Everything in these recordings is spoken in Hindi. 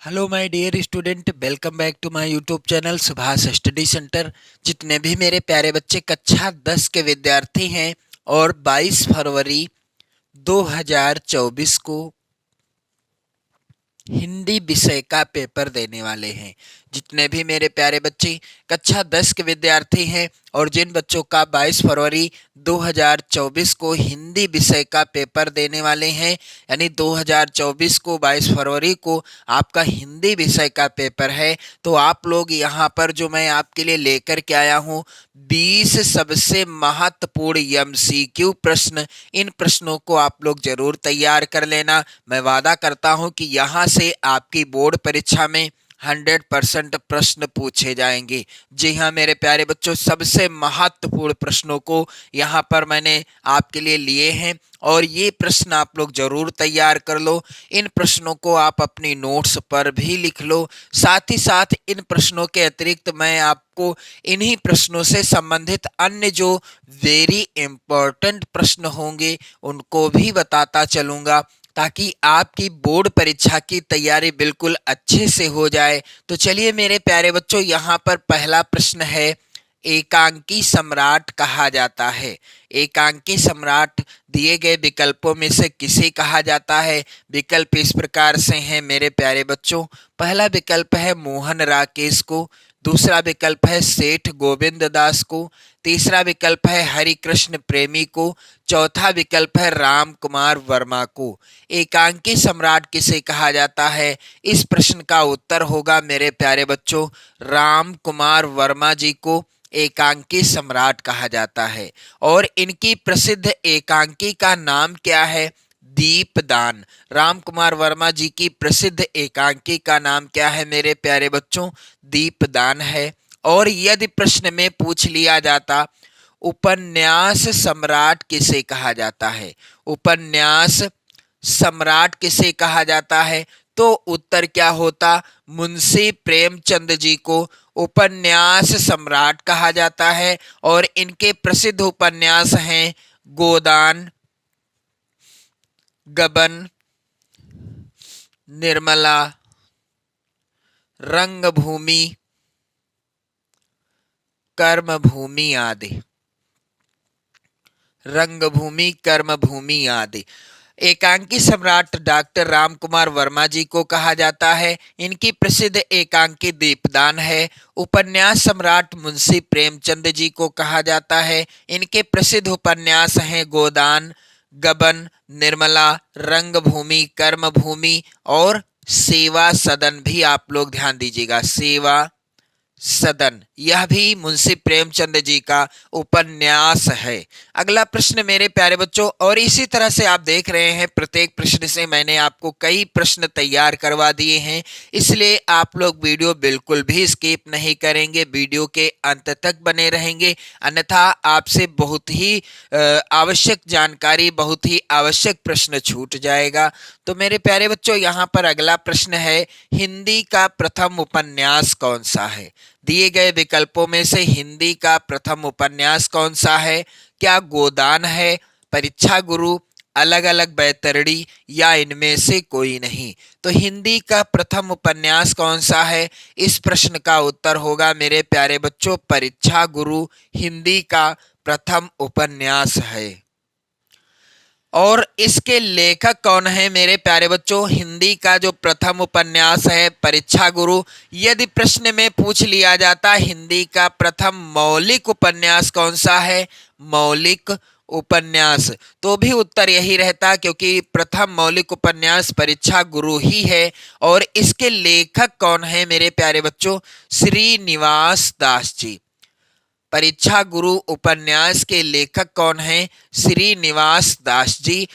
Hello my dear student, welcome back to my YouTube channel Subhash study centre. जितने भी मेरे प्यारे बच्चे कक्षा 10 के विद्यार्थी हैं और 22 फरवरी 2024 को हिंदी विषय का पेपर देने वाले हैं। जितने भी मेरे प्यारे बच्चे कक्षा 10 के विद्यार्थी हैं और जिन बच्चों का 22 फरवरी 2024 को हिंदी विषय का पेपर देने वाले हैं, यानी 2024 को 22 फरवरी को आपका हिंदी विषय का पेपर है, तो आप लोग यहाँ पर जो मैं आपके लिए लेकर के आया हूँ 20 सबसे महत्वपूर्ण एमसीक्यू प्रश्न। इन प्रश्नों को आप लोग जरूर तैयार कर लेना। मैं वादा करता हूँ कि यहाँ से आपकी बोर्ड परीक्षा में 100% प्रश्न पूछे जाएंगे। जी हाँ मेरे प्यारे बच्चों, सबसे महत्वपूर्ण प्रश्नों को यहाँ पर मैंने आपके लिए लिए हैं और ये प्रश्न आप लोग जरूर तैयार कर लो। इन प्रश्नों को आप अपनी नोट्स पर भी लिख लो। साथ ही साथ इन प्रश्नों के अतिरिक्त मैं आपको इन्हीं प्रश्नों से संबंधित अन्य जो वेरी इंपॉर्टेंट प्रश्न होंगे उनको भी बताता चलूँगा, ताकि आपकी बोर्ड परीक्षा की तैयारी बिल्कुल अच्छे से हो जाए। तो चलिए मेरे प्यारे बच्चों, यहाँ पर पहला प्रश्न है, एकांकी सम्राट कहा जाता है। एकांकी सम्राट दिए गए विकल्पों में से किसे कहा जाता है? विकल्प इस प्रकार से हैं मेरे प्यारे बच्चों। पहला विकल्प है मोहन राकेश को, दूसरा विकल्प है सेठ गोविंद दास को, तीसरा विकल्प है हरिकृष्ण प्रेमी को, चौथा विकल्प है राम कुमार वर्मा को। एकांकी सम्राट किसे कहा जाता है? इस प्रश्न का उत्तर होगा मेरे प्यारे बच्चों राम कुमार वर्मा जी को एकांकी सम्राट कहा जाता है। और इनकी प्रसिद्ध एकांकी का नाम क्या है? दीपदान। राम कुमार वर्मा जी की प्रसिद्ध एकांकी का नाम क्या है मेरे प्यारे बच्चों? दीपदान है। और यदि प्रश्न में पूछ लिया जाता उपन्यास सम्राट किसे कहा जाता है, उपन्यास सम्राट किसे कहा जाता है, तो उत्तर क्या होता? मुंशी प्रेमचंद जी को उपन्यास सम्राट कहा जाता है। और इनके प्रसिद्ध उपन्यास हैं गोदान, गबन, निर्मला, रंगभूमि, कर्मभूमि आदि। रंगभूमि, कर्मभूमि आदि। एकांकी सम्राट डॉक्टर राम कुमार वर्मा जी को कहा जाता है। इनकी प्रसिद्ध एकांकी दीपदान है। उपन्यास सम्राट मुंशी प्रेमचंद जी को कहा जाता है। इनके प्रसिद्ध उपन्यास हैं गोदान, गबन, निर्मला, रंगभूमि, कर्मभूमि और सेवा सदन भी। आप लोग ध्यान दीजिएगा, सेवा सदन, यह भी मुंशी प्रेमचंद जी का उपन्यास है। अगला प्रश्न मेरे प्यारे बच्चों, और इसी तरह से आप देख रहे हैं प्रत्येक प्रश्न से मैंने आपको कई प्रश्न तैयार करवा दिए हैं, इसलिए आप लोग वीडियो बिल्कुल भी स्किप नहीं करेंगे, वीडियो के अंत तक बने रहेंगे, अन्यथा आपसे बहुत ही आवश्यक जानकारी, बहुत ही आवश्यक प्रश्न छूट जाएगा। तो मेरे प्यारे बच्चों, यहाँ पर अगला प्रश्न है, हिंदी का प्रथम उपन्यास कौन सा है? दिए गए विकल्पों में से हिंदी का प्रथम उपन्यास कौन सा है? क्या गोदान है, परीक्षा गुरु, अलग अलग बैतरणी या इनमें से कोई नहीं? तो हिंदी का प्रथम उपन्यास कौन सा है? इस प्रश्न का उत्तर होगा मेरे प्यारे बच्चों परीक्षा गुरु हिंदी का प्रथम उपन्यास है। और इसके लेखक कौन है मेरे प्यारे बच्चों? हिंदी का जो प्रथम उपन्यास है परीक्षा गुरु। यदि प्रश्न में पूछ लिया जाता हिंदी का प्रथम मौलिक उपन्यास कौन सा है, मौलिक उपन्यास, तो भी उत्तर यही रहता, क्योंकि प्रथम मौलिक उपन्यास परीक्षा गुरु ही है। और इसके लेखक कौन है मेरे प्यारे बच्चों? श्रीनिवास दास जी। परीक्षा गुरु उपन्यास के लेखक कौन हैं? श्रीनिवास दास जी,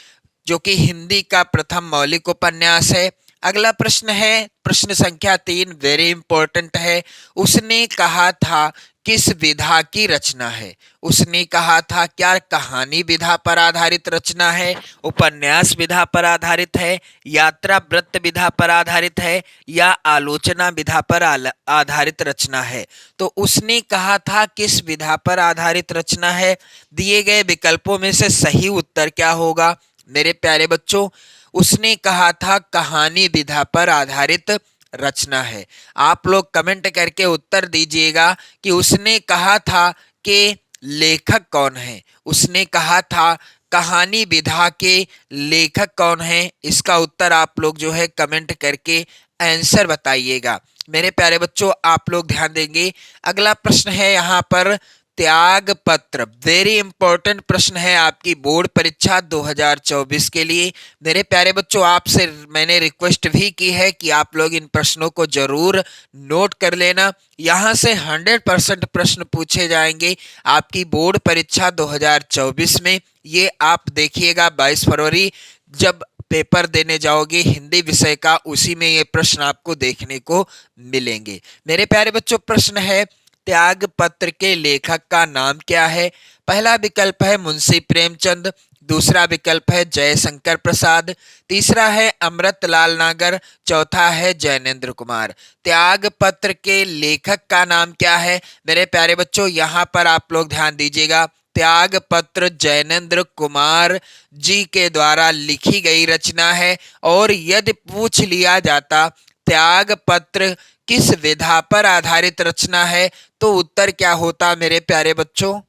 जो कि हिंदी का प्रथम मौलिक उपन्यास है। अगला प्रश्न है प्रश्न संख्या 3, वेरी इंपॉर्टेंट है। उसने कहा था किस विधा की रचना है? उसने कहा था क्या कहानी विधा पर आधारित रचना है, उपन्यास विधा पर आधारित है, यात्रा वृत्त विधा पर आधारित है या आलोचना विधा पर आधारित रचना है? तो उसने कहा था किस विधा पर आधारित रचना है। दिए गए विकल्पों में से सही उत्तर क्या होगा मेरे प्यारे बच्चों? उसने कहा था कहानी विधा पर आधारित रचना है। आप लोग कमेंट करके उत्तर दीजिएगा कि उसने कहा था कि लेखक कौन है। उसने कहा था कहानी विधा के लेखक कौन है। इसका उत्तर आप लोग जो है कमेंट करके आंसर बताइएगा। मेरे प्यारे बच्चों, आप लोग ध्यान देंगे। अगला प्रश्न है यहाँ पर त्याग पत्र। वेरी इंपॉर्टेंट प्रश्न है आपकी बोर्ड परीक्षा 2024 के लिए। मेरे प्यारे बच्चों, आपसे मैंने रिक्वेस्ट भी की है कि आप लोग इन प्रश्नों को जरूर नोट कर लेना। यहाँ से 100% प्रश्न पूछे जाएंगे आपकी बोर्ड परीक्षा 2024 में। ये आप देखिएगा 22 फरवरी जब पेपर देने जाओगे हिंदी विषय का, उसी में ये प्रश्न आपको देखने को मिलेंगे। मेरे प्यारे बच्चों, प्रश्न है त्याग पत्र के लेखक का नाम क्या है। पहला विकल्प है मुंशी प्रेमचंद, दूसरा विकल्प है जयशंकर प्रसाद, तीसरा है अमृतलाल नागर, चौथा है जैनेन्द्र कुमार। त्याग पत्र के लेखक का नाम क्या है। मेरे प्यारे बच्चों, यहाँ पर आप लोग ध्यान दीजिएगा। त्याग पत्र जैनेन्द्र कुमार जी के द्वारा लिखी गई रचना है। और यदि पूछ लिया जाता त्याग पत्र किस विधा पर आधारित रचना है, तो उत्तर क्या होता मेरे प्यारे बच्चों।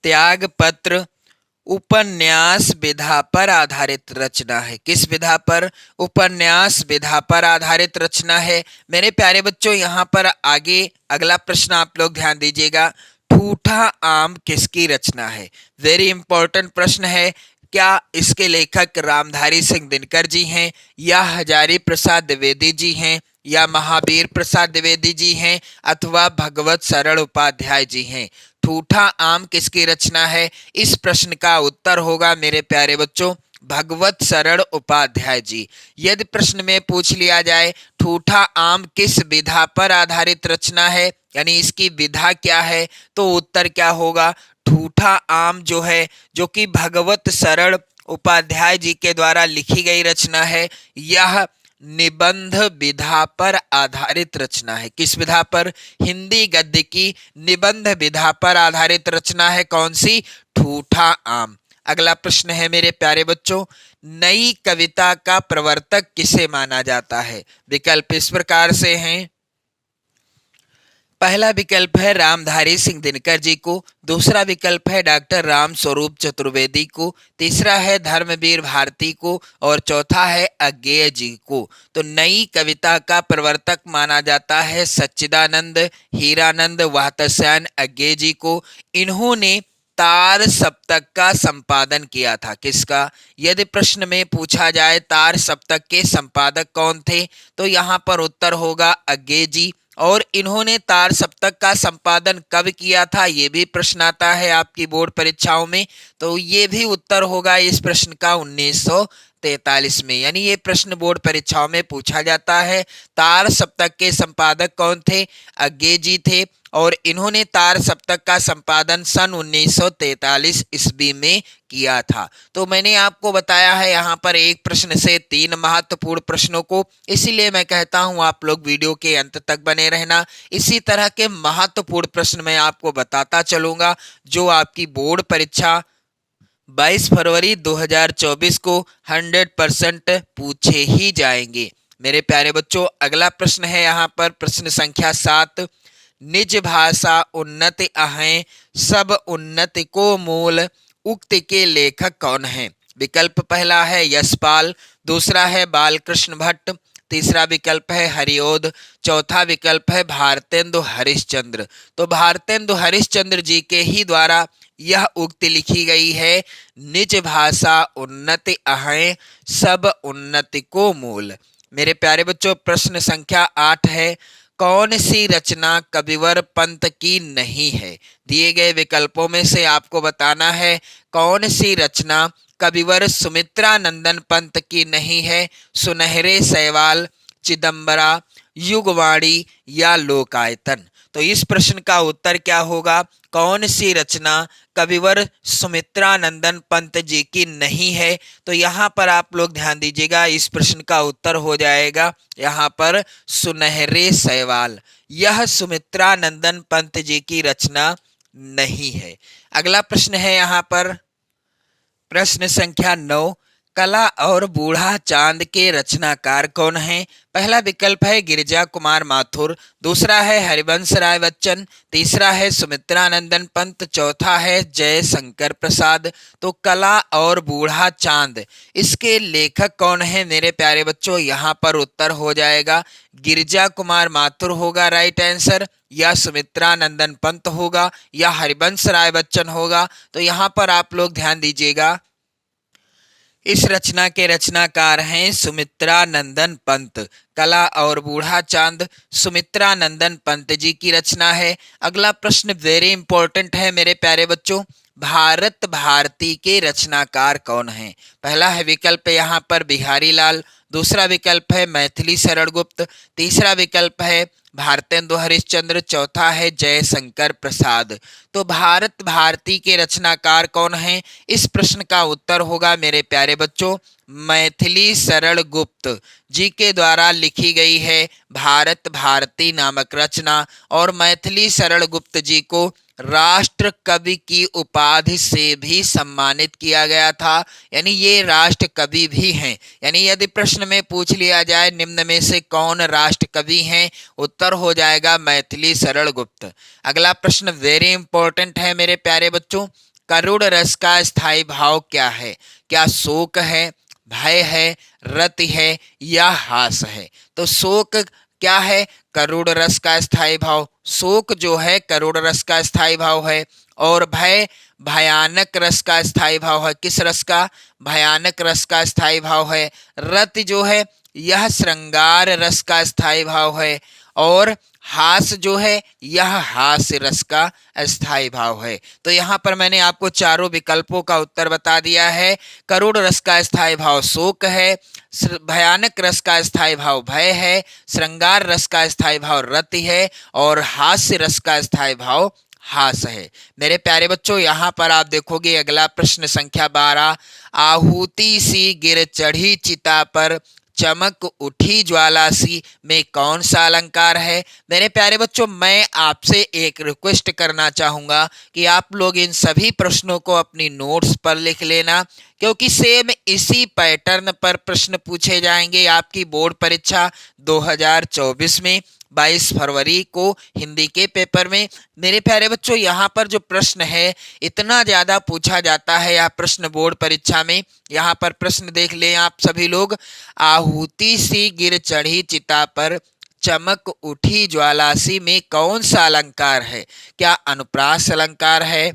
त्याग पत्र उपन्यास विधा पर आधारित रचना है। किस विधा पर? उपन्यास विधा पर आधारित रचना है। मेरे प्यारे बच्चों, यहाँ पर आगे अगला प्रश्न आप लोग ध्यान दीजिएगा। ठूठा आम किसकी रचना है। वेरी इंपॉर्टेंट प्रश्न है। क्या इसके लेखक रामधारी सिंह दिनकर जी हैं, या हजारी प्रसाद द्विवेदी जी हैं, या महावीर प्रसाद द्विवेदी जी हैं, अथवा भगवत सरल उपाध्याय जी हैं। ठूठा आम किसकी रचना है? इस प्रश्न का उत्तर होगा मेरे प्यारे बच्चों भगवत सरल उपाध्याय जी। यदि प्रश्न में पूछ लिया जाए ठूठा आम किस विधा पर आधारित रचना है, यानी इसकी विधा क्या है, तो उत्तर क्या होगा। ठूठा आम जो है, जो कि भगवत सरल उपाध्याय जी के द्वारा लिखी गई रचना है, यह निबंध विधा पर आधारित रचना है। किस विधा पर? हिंदी गद्य की निबंध विधा पर आधारित रचना है। कौन सी? ठूठा आम। अगला प्रश्न है मेरे प्यारे बच्चों, नई कविता का प्रवर्तक किसे माना जाता है। विकल्प इस प्रकार से हैं। पहला विकल्प है रामधारी सिंह दिनकर जी को, दूसरा विकल्प है डॉक्टर राम स्वरूप चतुर्वेदी को, तीसरा है धर्मवीर भारती को, और चौथा है अज्ञेय जी को। तो नई कविता का प्रवर्तक माना जाता है सच्चिदानंद हीरानंद वात्स्यायन अज्ञेय जी को। इन्होंने तार सप्तक का संपादन किया था। किसका? यदि प्रश्न में पूछा जाए तार सप्तक के संपादक कौन थे, तो यहाँ पर उत्तर होगा अज्ञेय जी। और इन्होंने तार सप्तक का संपादन कब किया था, ये भी प्रश्न आता है आपकी बोर्ड परीक्षाओं में, तो ये भी उत्तर होगा इस प्रश्न का 1943 में। यानी ये प्रश्न बोर्ड परीक्षाओं में पूछा जाता है। तार सप्तक के संपादक कौन थे? अज्ञेय जी थे। और इन्होंने तार सप्तक का संपादन सन 1943 ईस्वी में किया था। तो मैंने आपको बताया है यहाँ पर एक प्रश्न से 3 महत्वपूर्ण प्रश्नों को, इसीलिए मैं कहता हूँ आप लोग वीडियो के अंत तक बने रहना। इसी तरह के महत्वपूर्ण प्रश्न मैं आपको बताता चलूंगा जो आपकी बोर्ड परीक्षा 22 फरवरी 2024 को 100% पूछे ही जाएंगे। मेरे प्यारे बच्चों, अगला प्रश्न है यहाँ पर प्रश्न संख्या 7। निज भाषा उन्नति अहें सब उन्नति को मूल, उक्ति के लेखक कौन है। विकल्प पहला है यशपाल, दूसरा है बालकृष्ण भट्ट, तीसरा विकल्प है हरिओद, चौथा विकल्प है भारतेंदु हरिश्चंद्र। तो भारतेंदु हरिश्चंद्र जी के ही द्वारा यह उक्ति लिखी गई है, निज भाषा उन्नति अहें सब उन्नति को मूल। मेरे प्यारे बच्चों, प्रश्न संख्या 8 है। कौन सी रचना कविवर पंत की नहीं है। दिए गए विकल्पों में से आपको बताना है कौन सी रचना कविवर सुमित्रा नंदन पंत की नहीं है। सुनहरे सैवाल, चिदंबरा, युगवाणी या लोकायतन। तो इस प्रश्न का उत्तर क्या होगा? कौन सी रचना कविवर सुमित्रा नंदन पंत जी की नहीं है। तो यहाँ पर आप लोग ध्यान दीजिएगा, इस प्रश्न का उत्तर हो जाएगा यहाँ पर सुनहरे सैवाल। यह सुमित्रा नंदन पंत जी की रचना नहीं है। अगला प्रश्न है यहाँ पर प्रश्न संख्या 9। कला और बूढ़ा चांद के रचनाकार कौन हैं? पहला विकल्प है गिरिजा कुमार माथुर, दूसरा है हरिवंश राय बच्चन, तीसरा है सुमित्रा नंदन पंत, चौथा है जयशंकर प्रसाद। तो कला और बूढ़ा चांद, इसके लेखक कौन है मेरे प्यारे बच्चों? यहाँ पर उत्तर हो जाएगा गिरिजा कुमार माथुर होगा राइट आंसर, या सुमित्रा नंदन पंत होगा, या हरिवंश राय बच्चन होगा। तो यहाँ पर आप लोग ध्यान दीजिएगा, इस रचना के रचनाकार हैं सुमित्रा नंदन पंत। कला और बूढ़ा चांद सुमित्रा नंदन पंत जी की रचना है। अगला प्रश्न वेरी इंपॉर्टेंट है मेरे प्यारे बच्चों, भारत भारती के रचनाकार कौन हैं? पहला है विकल्प यहाँ पर बिहारी लाल, दूसरा विकल्प है मैथिली शरण गुप्त, तीसरा विकल्प है भारतेंदु हरिश्चंद्र, चौथा है जयशंकर प्रसाद। तो भारत भारती के रचनाकार कौन हैं? इस प्रश्न का उत्तर होगा मेरे प्यारे बच्चों मैथिली शरण गुप्त जी के द्वारा लिखी गई है भारत भारती नामक रचना। और मैथिली शरण गुप्त जी को राष्ट्र कवि की उपाधि से भी सम्मानित किया गया था, यानी ये राष्ट्र कवि भी हैं। यानी यदि प्रश्न में पूछ लिया जाए निम्न में से कौन राष्ट्र कवि हैं, उत्तर हो जाएगा मैथिली शरण गुप्त। अगला प्रश्न वेरी इंपॉर्टेंट है मेरे प्यारे बच्चों, करुण रस का स्थायी भाव क्या है? क्या शोक है, भय है, रति है, या हास है? तो शोक क्या है? करुण रस का स्थायी भाव। शोक जो है करुण रस का स्थायी भाव है, और भय भयानक रस का स्थायी भाव है। किस रस का? भयानक रस का स्थायी भाव है। रति जो है यह श्रृंगार रस का स्थायी भाव है, और हास जो है यह हास्य रस का अस्थायी भाव है। तो यहाँ पर मैंने आपको चारों विकल्पों का उत्तर बता दिया है। करुण रस का स्थायी भाव शोक है, भयानक रस का स्थायी भाव भय है, श्रृंगार रस का स्थायी भाव रति है, और हास्य रस का स्थायी भाव हास है। मेरे प्यारे बच्चों यहाँ पर आप देखोगे अगला प्रश्न संख्या 12, आहुति सी गिर चढ़ी चिता पर चमक उठी ज्वाला सी में कौन सा अलंकार है? मेरे प्यारे बच्चों मैं आपसे एक रिक्वेस्ट करना चाहूंगा कि आप लोग इन सभी प्रश्नों को अपनी नोट्स पर लिख लेना, क्योंकि सेम इसी पैटर्न पर प्रश्न पूछे जाएंगे आपकी बोर्ड परीक्षा 2024 में 22 फरवरी को हिंदी के पेपर में। मेरे प्यारे बच्चों यहाँ पर जो प्रश्न है इतना ज़्यादा पूछा जाता है यह प्रश्न बोर्ड परीक्षा में। यहाँ पर प्रश्न देख लें आप सभी लोग, आहुति सी गिर चढ़ी चिता पर चमक उठी ज्वाला सी में कौन सा अलंकार है? क्या अनुप्रास अलंकार है,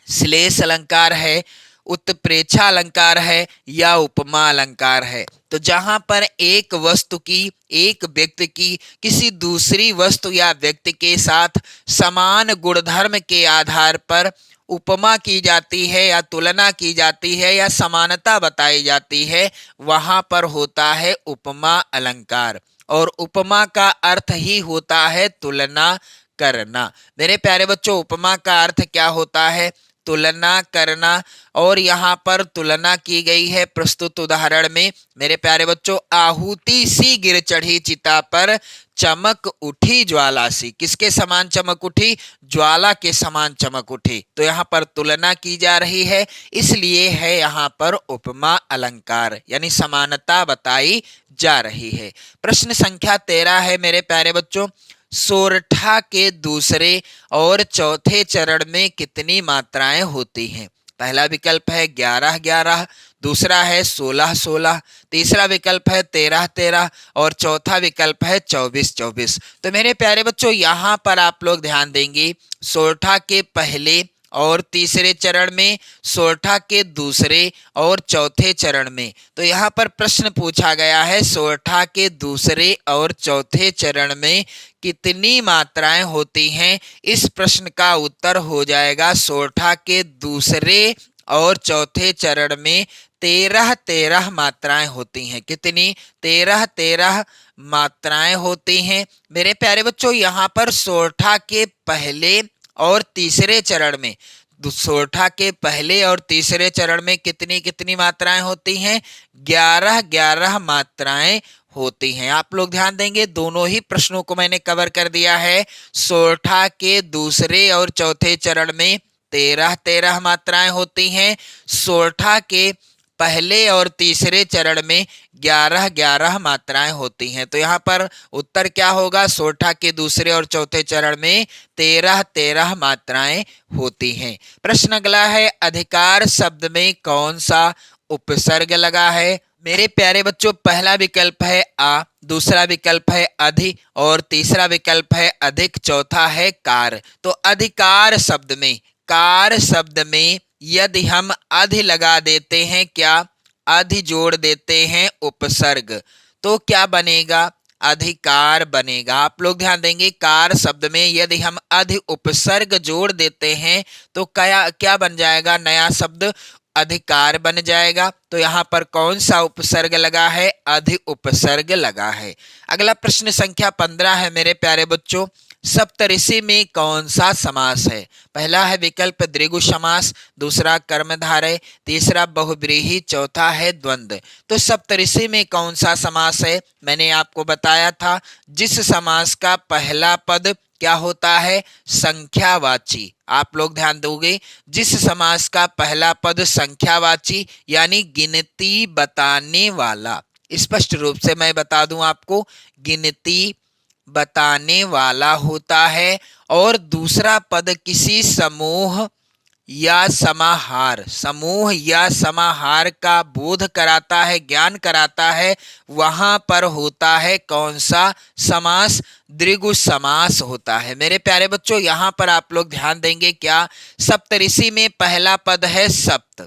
श्लेष अलंकार है, उत्प्रेक्षा अलंकार है, या उपमा अलंकार है? तो जहां पर एक वस्तु की, एक व्यक्ति की किसी दूसरी वस्तु या व्यक्ति के साथ समान गुणधर्म के आधार पर उपमा की जाती है या तुलना की जाती है या समानता बताई जाती है, वहां पर होता है उपमा अलंकार। और उपमा का अर्थ ही होता है तुलना करना। मेरे प्यारे बच्चों उपमा का अर्थ क्या होता है? तुलना करना। और यहाँ पर तुलना की गई है प्रस्तुत उदाहरण में मेरे प्यारे बच्चों, आहुति सी गिर चढ़ी चिता पर चमक उठी ज्वाला सी। किसके समान चमक उठी? ज्वाला के समान चमक उठी। तो यहाँ पर तुलना की जा रही है, इसलिए है यहाँ पर उपमा अलंकार, यानी समानता बताई जा रही है। प्रश्न संख्या 13 है मेरे प्यारे बच्चों, सोरठा के दूसरे और चौथे चरण में कितनी मात्राएं होती हैं? पहला विकल्प है 11-11, दूसरा है 16-16, तीसरा विकल्प है 13-13, और चौथा विकल्प है 24-24। तो मेरे प्यारे बच्चों यहाँ पर आप लोग ध्यान देंगे, सोरठा के पहले और तीसरे चरण में, सोरठा के दूसरे और चौथे चरण में। तो यहाँ पर प्रश्न पूछा गया है सोरठा के दूसरे और चौथे चरण में कितनी मात्राएं होती हैं? इस प्रश्न का उत्तर हो जाएगा सोरठा के दूसरे और चौथे चरण में 13-13 मात्राएं होती हैं। कितनी? 13-13 मात्राएं होती हैं। मेरे प्यारे बच्चों यहाँ पर सोरठा के पहले और तीसरे चरण में, सोरठा के पहले और तीसरे चरण में कितनी कितनी मात्राएं होती हैं? 11-11 मात्राएं होती हैं। आप लोग ध्यान देंगे दोनों ही प्रश्नों को मैंने कवर कर दिया है। सोरठा के दूसरे और चौथे चरण में 13-13 मात्राएं होती हैं। सोरठा के पहले और तीसरे चरण में 11-11 मात्राएं होती हैं। तो यहाँ पर उत्तर क्या होगा? सोठा के दूसरे और चौथे चरण में 13-13 मात्राएं होती हैं। प्रश्न अगला है, अधिकार शब्द में कौन सा उपसर्ग लगा है? मेरे प्यारे बच्चों, पहला विकल्प है आ, दूसरा विकल्प है अधि और तीसरा विकल्प है अधिक, चौथा है कार। तो अधिकार शब्द में, कार शब्द में यदि हम अधि लगा देते हैं, क्या अधि जोड़ देते हैं उपसर्ग, तो क्या बनेगा? अधिकार बनेगा। आप लोग ध्यान देंगे, कार शब्द में यदि हम अधि उपसर्ग जोड़ देते हैं तो क्या बन जाएगा? नया शब्द अधिकार बन जाएगा। तो यहाँ पर कौन सा उपसर्ग लगा है? अधि उपसर्ग लगा है। अगला प्रश्न संख्या 15 है मेरे प्यारे बच्चों, सप्तऋषि में कौन सा समास है? पहला है विकल्प द्विगु समास, दूसरा कर्मधारय, तीसरा बहुव्रीहि, चौथा है द्वंद्व। तो सप्तऋषि में कौन सा समास है? मैंने आपको बताया था, जिस समास का पहला पद क्या होता है? संख्यावाची। आप लोग ध्यान दोगे, जिस समास का पहला पद संख्यावाची यानी गिनती बताने वाला, स्पष्ट रूप से मैं बता दूं आपको, गिनती बताने वाला होता है, और दूसरा पद किसी समूह या समाहार, समूह या समाहार का बोध कराता है, ज्ञान कराता है, वहां पर होता है कौन सा समास? द्विगु समास होता है। मेरे प्यारे बच्चों, यहां पर आप लोग ध्यान देंगे, क्या सप्तऋषि में पहला पद है सप्त,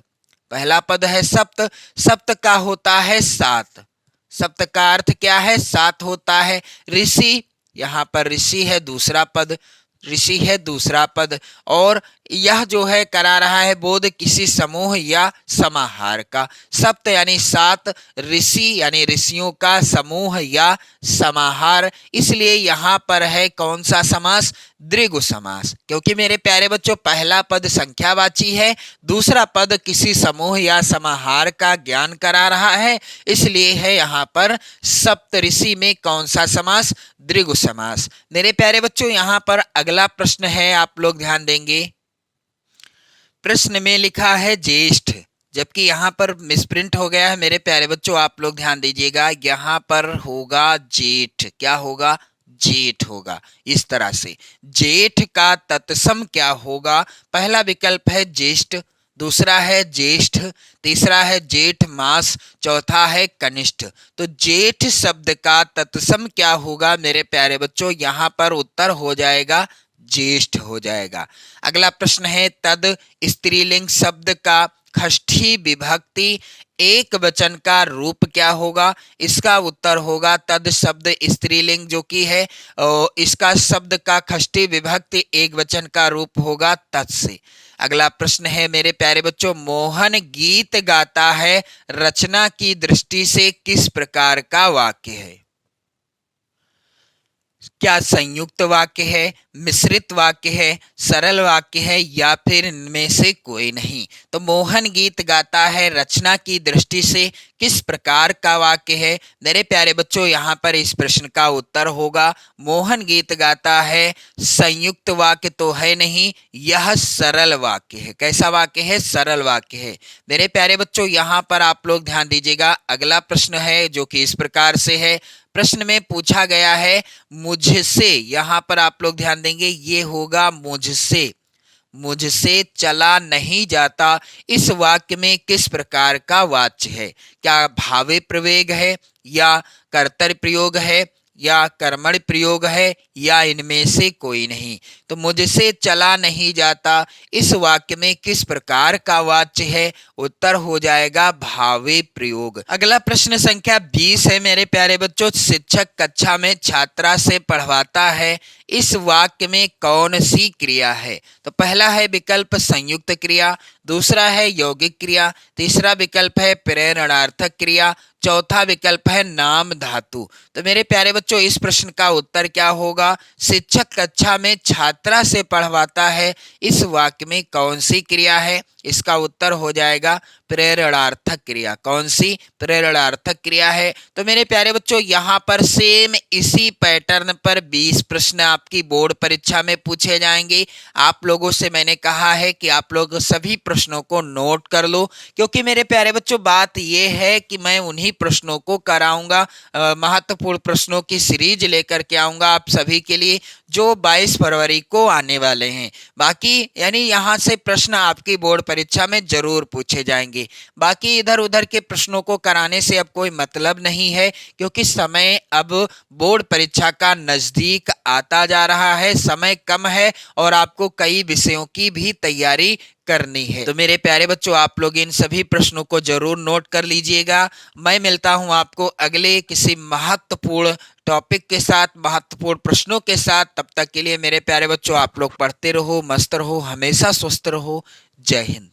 पहला पद है सप्त, सप्त का होता है 7, सप्त का अर्थ क्या है? 7 होता है। ऋषि, यहाँ पर ऋषि है दूसरा पद, ऋषि है दूसरा पद, और यह जो है करा रहा है बोध किसी समूह या समाहार का। सप्त यानी 7, ऋषि यानी ऋषियों का समूह या समाहार, इसलिए यहाँ पर है कौन सा समास? द्विगु समास। क्योंकि मेरे प्यारे बच्चों, पहला पद संख्यावाची है, दूसरा पद किसी समूह या समाहार का ज्ञान करा रहा है, इसलिए है यहाँ पर सप्तऋषि में कौन सा समास? द्विगु समास। मेरे प्यारे बच्चों, यहाँ पर अगला प्रश्न है, आप लोग ध्यान देंगे, प्रश्न में लिखा है ज्येष्ठ, जबकि यहाँ पर मिसप्रिंट हो गया है। मेरे प्यारे बच्चों, आप लोग ध्यान दीजिएगा, यहाँ पर होगा जेठ। क्या होगा? जेठ होगा। इस तरह से जेठ का तत्सम क्या होगा? पहला विकल्प है ज्येष्ठ, दूसरा है ज्येष्ठ, तीसरा है जेठ मास, चौथा है कनिष्ठ। तो जेठ शब्द का तत्सम क्या होगा मेरे प्यारे बच्चों? यहाँ पर उत्तर हो जाएगा ज्येष्ठ हो जाएगा। अगला प्रश्न है, तद स्त्रीलिंग शब्द का षष्ठी विभक्ति एक वचन का रूप क्या होगा? इसका उत्तर होगा तद शब्द स्त्रीलिंग जो कि है, इसका शब्द का षष्ठी विभक्ति एक वचन का रूप होगा तत् से। अगला प्रश्न है मेरे प्यारे बच्चों, मोहन गीत गाता है, रचना की दृष्टि से किस प्रकार का वाक्य है? क्या संयुक्त वाक्य है, मिश्रित वाक्य है, सरल वाक्य है, या फिर इनमें से कोई नहीं? तो मोहन गीत गाता है रचना की दृष्टि से किस प्रकार का वाक्य है? मेरे प्यारे बच्चों, यहाँ पर इस प्रश्न का उत्तर होगा मोहन गीत गाता है संयुक्त वाक्य तो है नहीं, यह सरल वाक्य है। कैसा वाक्य है? सरल वाक्य है। मेरे प्यारे बच्चों, यहाँ पर आप लोग ध्यान दीजिएगा, अगला प्रश्न है जो कि इस प्रकार से है। प्रश्न में पूछा गया है मुझसे, यहाँ पर आप लोग ध्यान देंगे, ये होगा मुझसे, मुझसे चला नहीं जाता। इस वाक्य में किस प्रकार का वाच्य है? क्या भावे प्रवेग है, या कर्तरी प्रयोग है, या कर्मण प्रयोग है, या इनमें से कोई नहीं? तो मुझसे चला नहीं जाता, इस वाक्य में किस प्रकार का वाच्य है? उत्तर हो जाएगा भावे प्रयोग। अगला प्रश्न संख्या 20 है मेरे प्यारे बच्चों, शिक्षक कक्षा में छात्रा से पढ़वाता है, इस वाक्य में कौन सी क्रिया है? तो पहला है विकल्प संयुक्त क्रिया, दूसरा है यौगिक क्रिया, तीसरा विकल्प है प्रेरणार्थक क्रिया, चौथा विकल्प है नाम धातु। तो मेरे प्यारे बच्चों, इस प्रश्न का उत्तर क्या होगा? शिक्षक कक्षा में छात्रा से पढ़वाता है, इस वाक्य में कौन सी क्रिया है? इसका उत्तर हो जाएगा प्रेरणार्थक क्रिया। कौन सी प्रेरणार्थक क्रिया है? तो मेरे प्यारे बच्चों यहाँ पर सेम इसी पैटर्न पर 20 प्रश्न आपकी बोर्ड परीक्षा में पूछे जाएंगे। आप लोगों से मैंने कहा है कि आप लोग सभी प्रश्नों को नोट कर लो, क्योंकि मेरे प्यारे बच्चों बात यह है कि मैं उन्हीं प्रश्नों को कराऊंगा, महत्वपूर्ण प्रश्नों की सीरीज लेकर के आऊंगा आप सभी के लिए, जो 22 फरवरी को आने वाले हैं। बाकी यानी यहाँ से प्रश्न आपकी बोर्ड परीक्षा में जरूर पूछे जाएंगे। बाकी इधर उधर के प्रश्नों को कराने से अब कोई मतलब नहीं है, क्योंकि समय अब बोर्ड परीक्षा का नजदीक आता जा रहा है, समय कम है और आपको कई विषयों की भी तैयारी करनी है। तो मेरे प्यारे बच्चों आप लोग इन सभी प्रश्नों को जरूर नोट कर लीजिएगा। मैं मिलता हूं आपको अगले किसी महत्वपूर्ण टॉपिक के साथ, महत्वपूर्ण प्रश्नों के साथ। तब तक के लिए मेरे प्यारे बच्चों आप लोग पढ़ते रहो, मस्त रहो, हमेशा स्वस्थ रहो। जय हिंद।